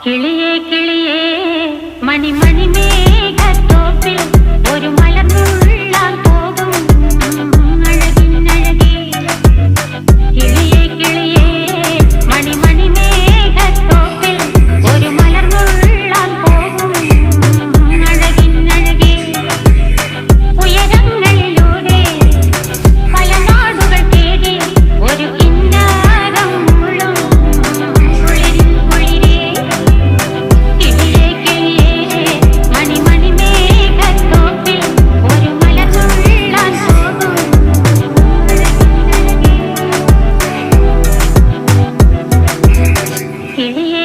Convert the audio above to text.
കിളിയേ കിളിയേ മണിമണി മേഘത്തോപ്പിൽ ഒരു മലർന്നുള്ളാൻ പോകും അഴകിനഴകേ. കിളിയേ കിളിയേ മണിമണി മേഘത്തോപ്പിൽ ഒരു മലർന്നുള്ളാൻ പോകും അഴകിനഴകേ. ഉയരങ്ങളിലൂടെ പല നാടുകൾ തേടി ഒരു കിന്നാരം മുള്ളും കുളിരിൽ കുളിരേ. കിളിയേ കിളിയേ മണിമണി മേഘത്തോപ്പിൽ ഒരു മലർന്നുള്ളാൻ പോകും അഴകിനഴകേ. കിളിയേ